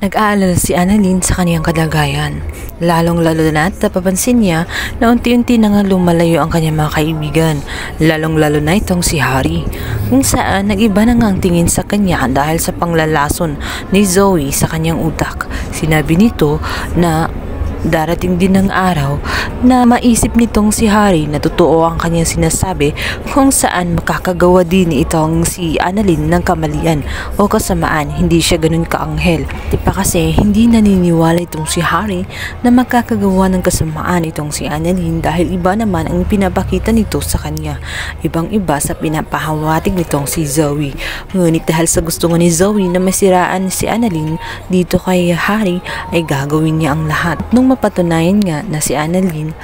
Nag-aalala si Annalyn sa kaniyang kalagayan, lalong-lalo na at napapansin niya na unti-unti na nga lumalayo ang kanyang mga kaibigan, lalong-lalo na itong si Harry, kung saan nag-iba na nga ang tingin sa kanya dahil sa panglalason ni Zoe sa kanyang utak. Sinabi nito na darating din ng araw na maisip nitong si Harry na totoo ang kanyang sinasabi, kung saan makakagawa din itong si Annalyn ng kamalian o kasamaan. Hindi siya ganun kaanghel. Di pa kasi hindi naniniwala itong si Harry na makakagawa ng kasamaan itong si Annalyn dahil iba naman ang pinapakita nito sa kanya. Ibang-iba sa pinapahawatig nitong si Zoe. Ngunit dahil sa gusto ni Zoe na masiraan si Annalyn dito kay Harry, ay gagawin niya ang lahat. Nung mapatunayan nga na si Annalyn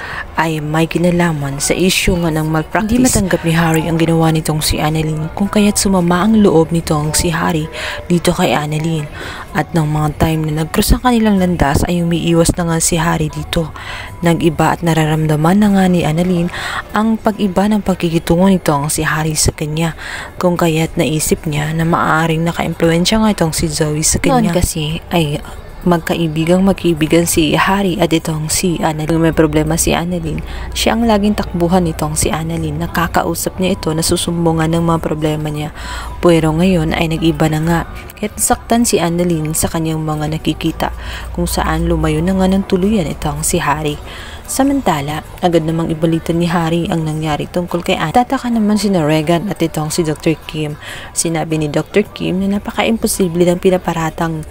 ay may kinalaman sa issue nga ng malpractice, hindi matanggap ni Harry ang ginawa nitong si Annalyn, kung kaya't sumama ang loob nitong si Harry dito kay Annalyn. At ng mga time na nag-cross ang kanilang landas ay umiiwas na nga si Harry dito. Nag-iba at nararamdaman na nga ni Annalyn ang pag-iba ng pagkikitungo nitong si Harry sa kanya, kung kaya't naisip niya na maaaring naka-impluensya nga itong si Zoe sa kanya. Noon kasi ay magkaibigan si Harry at itong si Annalyn. May problema si Annalyn, siya ang laging takbuhan nitong si Annalyn. Nakakausap niya ito, nasusumbungan ng mga problema niya. Pero ngayon ay nag-iba na nga. Kahit nasaktan si Annalyn sa kanyang mga nakikita, kung saan lumayo na nga ng tuluyan itong si Harry. Samantala, agad namang ibalitan ni Harry ang nangyari tungkol kay Annalyn. Tataka naman si Regan at itong si Dr. Kim. Sinabi ni Dr. Kim na napaka-imposible ng pinaparatang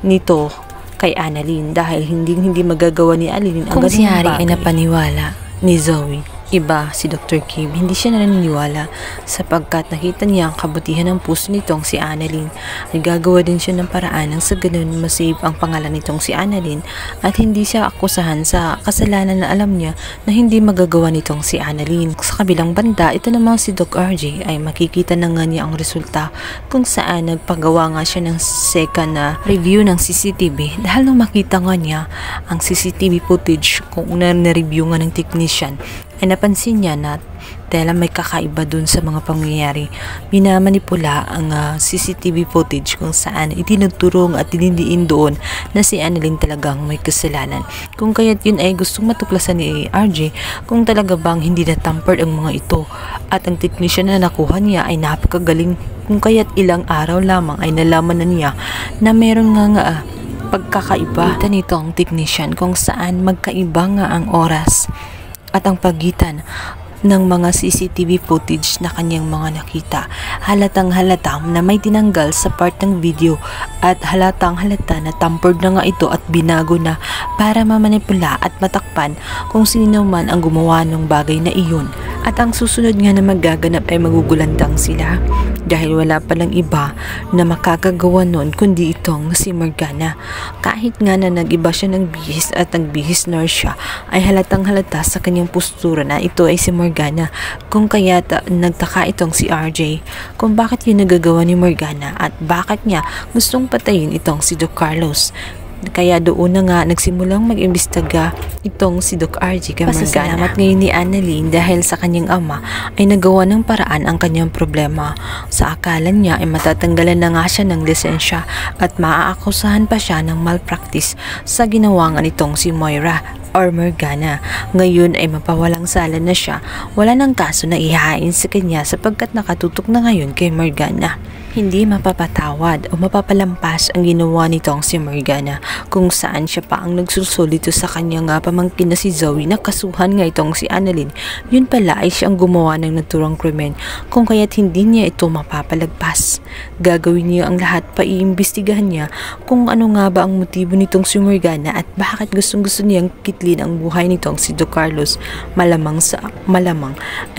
nito kay Annalyn dahil hindi magagawa ni Annalyn ang kung si Harry ay napaniwala ni Zoe. Iba si Dr. Kim, hindi siya naniniwala sapagkat nakita niya ang kabutihan ng puso nitong si Annalyn. Ay gagawa din siya ng paraan nang sa ganun masave ang pangalan nitong si Annalyn at hindi siya akusahan sa kasalanan na alam niya na hindi magagawa nitong si Annalyn. Sa kabilang banda, ito namang si Doc RJ ay makikita na nga niya ang resulta, kung saan nagpagawa nga siya ng second na review ng CCTV dahil nung makita nga niya ang CCTV footage kung na-review nga ng technician, ay napansin niya na tela may kakaiba dun sa mga pangyayari. Minamanipula ang CCTV footage kung saan itinutulong at dinindiin doon na si Annalyn talagang may kasalanan. Kung kaya't yun ay gustong matuklasan ni RJ kung talaga bang hindi na tampered ang mga ito. At ang technician na nakuha niya ay napakagaling, kung kaya't ilang araw lamang ay nalaman na niya na meron nga pagkakaiba nitong technician, kung saan magkaiba nga ang oras at ang pagitan ng mga CCTV footage na kanyang mga nakita. Halatang halata na may tinanggal sa part ng video at halatang halata na tampered na nga ito at binago na para mamanipula at matakpan kung sino man ang gumawa ng bagay na iyon. At ang susunod nga na magaganap ay magugulandang sila dahil wala palang iba na makakagawa nun kundi itong si Morgana. Kahit nga na nag-iba siya ng bihis at nagbihis na siya, ay halatang halata sa kanyang postura na ito ay si Morgana, kung kaya nagtaka itong si RJ kung bakit yun nagagawa ni Morgana at bakit niya gustong patayin itong si Doc Carlos. Kaya doon na nga nagsimulang mag-imbestiga itong si Doc RJ kay Morgana. Pasasalamat ngayon ni Annalyn dahil sa kanyang ama ay nagawa ng paraan ang kanyang problema. Sa akala niya ay matatanggalan na nga siya ng lisensya at maaakusahan pa siya ng malpractice sa ginawa nga nitong si Moira or Morgana. Ngayon ay mapawalang sala na siya. Wala nang kaso na ihain sa kanya sapagkat nakatutok na ngayon kay Morgana. Hindi mapapatawad o mapapalampas ang ginawa nitong si Morgana, kung saan siya pa ang nagsusulito sa kanyang pamangkin na si Zoe na kasuhan nga itong si Annalyn. Yun pala ay siyang gumawa ng naturang krimen, kung kaya't hindi niya ito mapapalagpas. Gagawin niya ang lahat, paiimbestigahan niya kung ano nga ba ang motibo nitong si Morgana at bakit gustong-gusto niyang kitlin ang buhay nitong si Doc Carlos. Malamang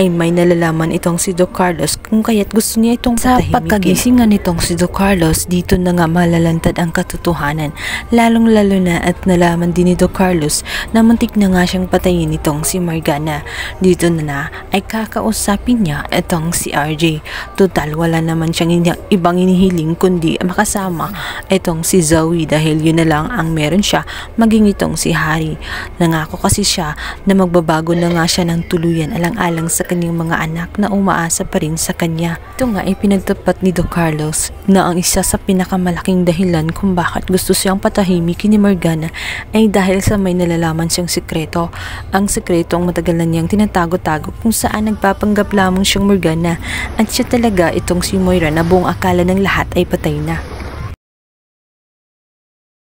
ay may nalalaman itong si Doc Carlos, kung kaya't gusto niya itong patahimikin. Nga nitong si Doc Carlos, dito na nga malalantad ang katotohanan, lalong-lalo na at nalaman din ni Doc Carlos na muntik na nga siyang patayin nitong si Morgana. Dito na ay kakausapin niya itong si RJ. Total wala naman siyang ibang inihiling kundi makasama itong si Zoe dahil yun na lang ang meron siya, maging itong si Harry. Nangako kasi siya na magbabago na nga siya ng tuluyan alang-alang sa kanyang mga anak na umaasa pa rin sa kanya. Ito nga ay pinagtapat ni Doc Carlos na ang isa sa pinakamalaking dahilan kung bakit gusto siyang patahimikin ni Morgana ay dahil sa may nalalaman siyang sikreto. Ang sikreto ang matagal na niyang tinatago-tago kung saan nagpapanggap lamang siyang Morgana at siya talaga itong si Moira na buong akala ng lahat ay patay na.